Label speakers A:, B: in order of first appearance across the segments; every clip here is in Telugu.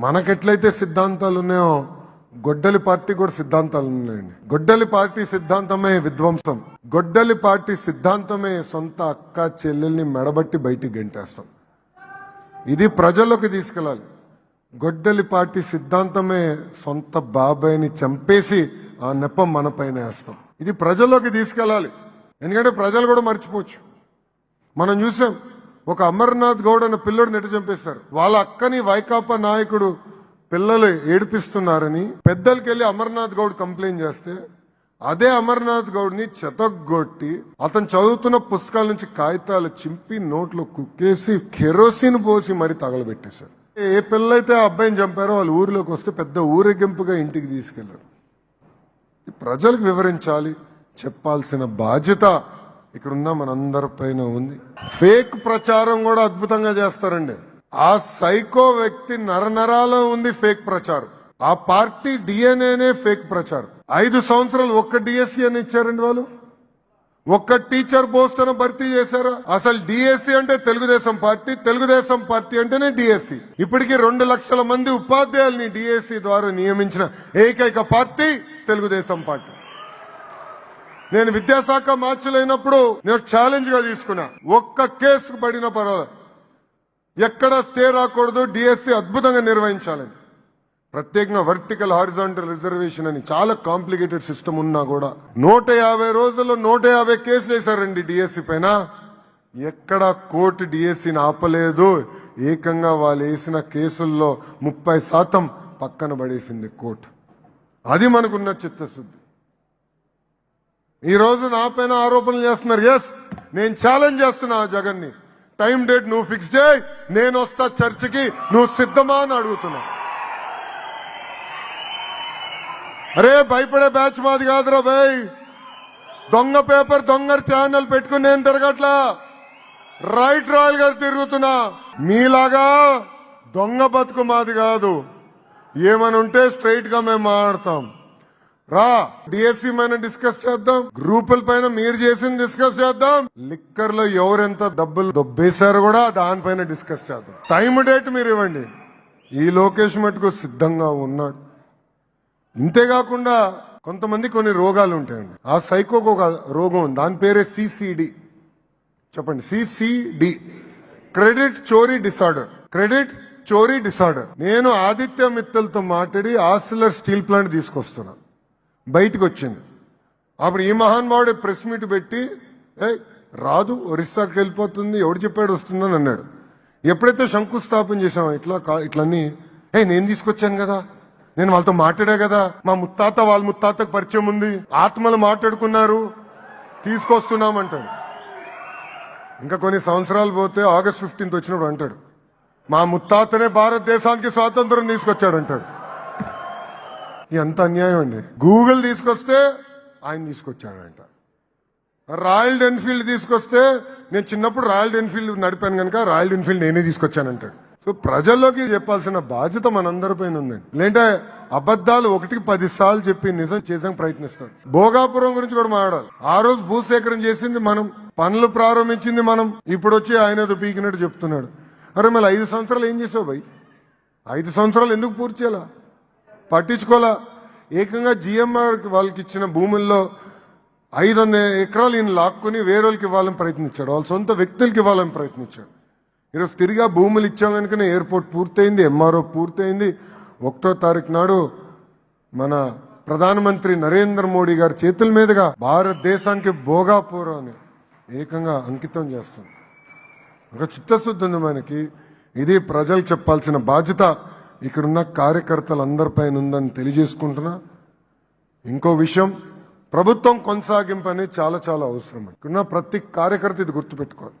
A: మనకెట్లయితే సిద్ధాంతాలు ఉన్నాయో గొడ్డలి పార్టీ కూడా సిద్ధాంతాలు ఉన్నాయండి. గొడ్డలి పార్టీ సిద్ధాంతమే విధ్వంసం. గొడ్డలి పార్టీ సిద్ధాంతమే సొంత అక్క చెల్లెల్ని మెడబట్టి బయటికి గెంటేస్తాం. ఇది ప్రజల్లోకి తీసుకెళ్ళాలి. గొడ్డలి పార్టీ సిద్ధాంతమే సొంత బాబాయిని చంపేసి ఆ నెపం మన పైన వేస్తాం. ఇది ప్రజల్లోకి తీసుకెళ్ళాలి. ఎందుకంటే ప్రజలు కూడా మర్చిపోవచ్చు. మనం చూసాం, ఒక అమర్నాథ్ గౌడ్ అన్న పిల్లడు నెట్టు చంపేస్తారు. వాళ్ళ అక్కని వైకాపా నాయకుడు పిల్లలు ఏడిపిస్తున్నారని పెద్దలకి వెళ్ళి అమర్నాథ్ గౌడ్ కంప్లైంట్ చేస్తే అదే అమర్నాథ్ గౌడ్ ని చెతగొట్టి అతను చదువుతున్న పుస్తకాల నుంచి కాగితాలు చింపి నోట్లో కుక్కేసి కెరోసిన్ పోసి మరి తగలబెట్టేశారు. ఏ పిల్లలైతే ఆ అబ్బాయిని చంపారో వాళ్ళు ఊరిలోకి వస్తే పెద్ద ఊరేగింపుగా ఇంటికి తీసుకెళ్లారు. ప్రజలకు వివరించాలి, చెప్పాల్సిన బాధ్యత ఇక్కడున్న మనందరి పైన ఉంది. ఫేక్ ప్రచారం కూడా అద్భుతంగా చేస్తారండి. ఆ సైకో వ్యక్తి నరనరాలో ఉంది ఫేక్ ప్రచారం. ఆ పార్టీ డిఎన్ఏనే ఫేక్ ప్రచారం. 5 సంవత్సరాలు ఒక్క డిఎస్సీ అని ఇచ్చారండి. వాళ్ళు ఒక్క టీచర్ పోస్ట్ అని భర్తీ చేశారా? అసలు డిఎస్సీ అంటే తెలుగుదేశం పార్టీ, తెలుగుదేశం పార్టీ అంటేనే డిఎస్సీ. ఇప్పటికీ 2 లక్షల మంది ఉపాధ్యాయుల్ని డిఎస్సీ ద్వారా నియమించిన ఏకైక పార్టీ తెలుగుదేశం పార్టీ. నేను విద్యాశాఖ మార్చులైనప్పుడు నేను ఛాలెంజ్ గా తీసుకున్నా, ఒక్క కేసు పడిన పర్వాలేదు, ఎక్కడ స్టే రాకూడదు, డిఎస్సీ అద్భుతంగా నిర్వహించాలని. ప్రత్యేకంగా వర్టికల్ హారిజాంటల్ రిజర్వేషన్ అని చాలా కాంప్లికేటెడ్ సిస్టమ్ ఉన్నా కూడా 150 రోజుల్లో 150 కేసులు వేశారండి డిఎస్సీ పైన. ఎక్కడ కోర్టు డిఎస్సీని ఆపలేదు. ఏకంగా వాళ్ళు వేసిన కేసుల్లో 30% పక్కన పడేసింది కోర్టు. అది మనకున్న చిత్తశుద్ధి. ఈ రోజు నా పైన ఆరోపణలు చేస్తున్నారు. ఎస్, నేను ఛాలెంజ్ చేస్తున్నా జగన్ ని. టైం డేట్ నువ్వు ఫిక్స్ చేయి, నేను వస్తా చర్చకి, నువ్వు సిద్ధమా అని అడుగుతున్నా. అరే భయపడే బ్యాచ్ మాది కాదురా భయ్. దొంగ పేపర్ దొంగ ఛానల్ పెట్టుకుని నేను తిరగట్లా, రైట్ రాయల్ గారు తిరుగుతున్నా. మీలాగా దొంగ బతుకు మాది కాదు. ఏమని ఉంటే స్ట్రైట్ గా మేము మాట్లాడతాం. రా, డిఎస్సీ పైన డిస్కస్ చేద్దాం, గ్రూపుల పైన మీరు చేసింది డిస్కస్ చేద్దాం, లిక్కర్ లో ఎవరెంత డబ్బులు దొబ్బేశారో కూడా దానిపైన డిస్కస్ చేద్దాం. టైం డేట్ మీరు ఇవ్వండి. ఈ లోకేష్ మటుకు సిద్ధంగా ఉన్నాడు. ఇంతేకాకుండా కొంతమంది కొన్ని రోగాలు ఉంటాయండి. ఆ సైకోకు ఒక రోగం ఉంది, దాని పేరే సిసిడి. చెప్పండి, సిసిడి, క్రెడిట్ చోరీ డిసార్డర్. క్రెడిట్ చోరీ డిసార్డర్. నేను ఆదిత్య మిత్తల్తో మాట్లాడి ఆర్సిలర్ స్టీల్ ప్లాంట్ తీసుకొస్తున్నా. బయటకు వచ్చింది. అప్పుడు ఈ మహానుభావుడు ప్రెస్ మీట్ పెట్టి రాదు, ఒరిస్సాకి వెళ్ళిపోతుంది, ఎవడు చెప్పాడు వస్తుందని అన్నాడు. ఎప్పుడైతే శంకుస్థాపన చేశామో ఇట్లన్నీ నేను తీసుకొచ్చాను కదా, నేను వాళ్ళతో మాట్లాడా కదా, మా ముత్తాత వాళ్ళ ముత్తాతకు పరిచయం ఉంది, ఆత్మలు మాట్లాడుకున్నారు, తీసుకొస్తున్నామంటాడు. ఇంకా కొన్ని సంవత్సరాలు పోతే ఆగస్ట్ 15 వచ్చినప్పుడు అంటాడు, మా ముత్తాతనే భారతదేశానికి స్వాతంత్రం తీసుకొచ్చాడు అంటాడు. ఎంత అన్యాయం అండి. గూగుల్ తీసుకొస్తే ఆయన తీసుకొచ్చాడంట. రాయల్ ఎన్ఫీల్డ్ తీసుకొస్తే నేను చిన్నప్పుడు రాయల్ ఎన్ఫీల్డ్ నడిపాను కనుక రాయల్ ఎన్ఫీల్డ్ నేనే తీసుకొచ్చానంటాడు. సో ప్రజల్లోకి చెప్పాల్సిన బాధ్యత మనందరిపైన ఉందండి. లేదంటే అబద్ధాలు 1కి 10 సార్లు చెప్పి నిజం చేసానికి ప్రయత్నిస్తారు. భోగాపురం గురించి కూడా మాట్లాడాలి. ఆ రోజు భూసేకరణ చేసింది మనం, పనులు ప్రారంభించింది మనం. ఇప్పుడు వచ్చి ఆయన ఏదో పీకినట్టు చెప్తున్నాడు. అరే మళ్ళీ 5 సంవత్సరాలు ఏం చేసావు భయ్? 5 సంవత్సరాలు ఎందుకు పూర్తి చేయాలా? పట్టించుకోవాలా? ఏకంగా జిఎంఆర్ వాళ్ళకి ఇచ్చిన భూముల్లో 500 ఎకరాలు ఈయన లాక్కుని వేరేళ్ళకి ఇవ్వాలని ప్రయత్నించాడు, వాళ్ళ సొంత వ్యక్తులకి ఇవ్వాలని ప్రయత్నించాడు. ఈరోజు తిరిగా భూములు ఇచ్చాం కనుకనే ఎయిర్పోర్ట్ పూర్తయింది, ఎంఆర్ఓ పూర్తయింది. 1వ తారీఖు నాడు మన ప్రధానమంత్రి నరేంద్ర మోడీ గారి చేతుల మీదుగా భారతదేశానికి భోగాపురం అని ఏకంగా అంకితం చేస్తుంది. ఒక చిత్తశుద్ధి ఉంది మనకి. ఇది ప్రజలు చెప్పాల్సిన బాధ్యత ఇక్కడున్న కార్యకర్తలందరిపైన ఉందని తెలియజేసుకుంటున్నా. ఇంకో విషయం, ప్రభుత్వం కొనసాగింపు అనేది చాలా చాలా అవసరం. ఇక్కడున్న ప్రతి కార్యకర్త ఇది గుర్తుపెట్టుకోవాలి.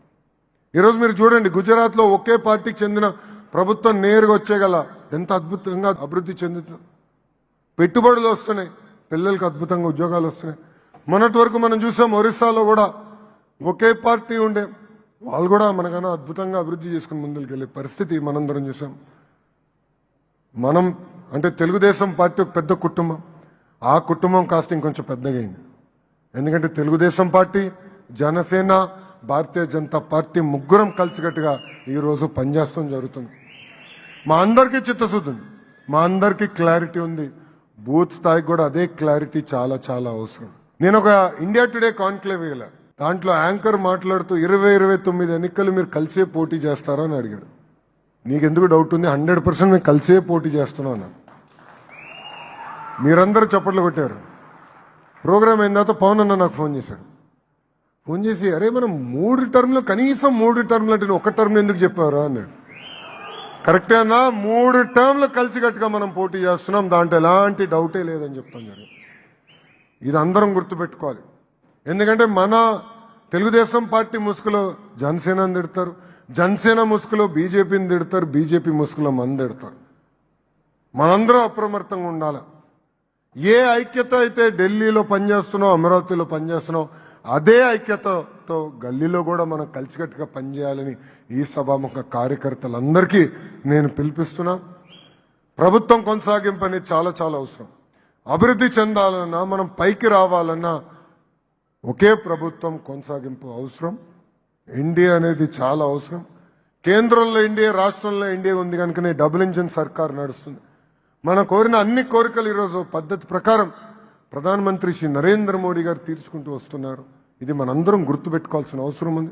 A: ఈరోజు మీరు చూడండి, గుజరాత్ లో ఒకే పార్టీకి చెందిన ప్రభుత్వం నేరుగా వచ్చేగల ఎంత అద్భుతంగా అభివృద్ధి చెందుతుంది. పెట్టుబడులు వస్తున్నాయి, పిల్లలకు అద్భుతంగా ఉద్యోగాలు వస్తున్నాయి. మొన్నటి వరకు మనం చూసాం ఒరిస్సాలో కూడా ఒకే పార్టీ ఉండే, వాళ్ళు కూడా మనకన్నా అద్భుతంగా అభివృద్ధి చేసుకుని ముందుకు వెళ్ళే పరిస్థితి మనందరం చూసాం. మనం అంటే తెలుగుదేశం పార్టీ ఒక పెద్ద కుటుంబం. ఆ కుటుంబం కాస్త ఇంకొంచెం పెద్దగా అయింది. ఎందుకంటే తెలుగుదేశం పార్టీ, జనసేన, భారతీయ జనతా పార్టీ ముగ్గురం కలిసికట్టుగా ఈరోజు పనిచేస్తాం జరుగుతుంది. మా అందరికీ చిత్తశుద్ధి ఉంది. మా అందరికీ క్లారిటీ ఉంది. బూత్ స్థాయికి కూడా అదే క్లారిటీ చాలా చాలా అవసరం. నేను ఒక ఇండియా టుడే కాన్క్లేవ్ వేయలే. దాంట్లో యాంకర్ మాట్లాడుతూ 29 ఎన్నికలు మీరు కలిసే పోటీ చేస్తారా అని అడిగాడు. నీకెందుకు డౌట్ ఉంది? 100% నేను కలిసే పోటీ చేస్తున్నాను. మీరందరూ చప్పట్లు కొట్టారు. ప్రోగ్రామ్ అయిన తర్వాత పవన్ అన్న నాకు ఫోన్ చేశాడు. ఫోన్ చేసి, అరే మనం 3 టర్మ్లు కనీసం 3 టర్మ్లు అంటే నువ్వు 1 టర్మ్ ఎందుకు చెప్పారా అన్నాడు. కరెక్టే అన్నా, 3 టర్మ్లు కలిసికట్టుగా మనం పోటీ చేస్తున్నాం, దాంట్లో ఎలాంటి డౌటే లేదని చెప్తాను నేను. ఇది అందరం గుర్తుపెట్టుకోవాలి. ఎందుకంటే మన తెలుగుదేశం పార్టీ ముసుగులో జనసేనని తిడతారు, జనసేన ముసుగులో బీజేపీని తిడతారు, బీజేపీ ముసుగులో మన తిడతారు. మనందరం అప్రమత్తంగా ఉండాలి. ఏ ఐక్యత అయితే ఢిల్లీలో పనిచేస్తున్నాం, అమరావతిలో పనిచేస్తున్నాం, అదే ఐక్యతతో గల్లీలో కూడా మనం కలిసికట్టుగా పనిచేయాలని ఈ సభాముఖ కార్యకర్తలందరికీ నేను పిలిపిస్తున్నా. ప్రభుత్వం కొనసాగింపు అనేది చాలా చాలా అవసరం. అభివృద్ధి చెందాలన్నా, మనం పైకి రావాలన్నా ఒకే ప్రభుత్వం కొనసాగింపు అవసరం. ఎన్డీఏ అనేది చాలా అవసరం. కేంద్రంలో ఎన్డీఏ, రాష్ట్రంలో ఎన్డీఏ ఉంది కనుకనే డబుల్ ఇంజిన్ సర్కార్ నడుస్తుంది. మన కోరిన అన్ని కోరికలు ఈరోజు పద్ధతి ప్రకారం ప్రధానమంత్రి శ్రీ నరేంద్ర మోడీ గారు తీర్చుకుంటూ వస్తున్నారు. ఇది మనందరం గుర్తుపెట్టుకోవాల్సిన అవసరం ఉంది.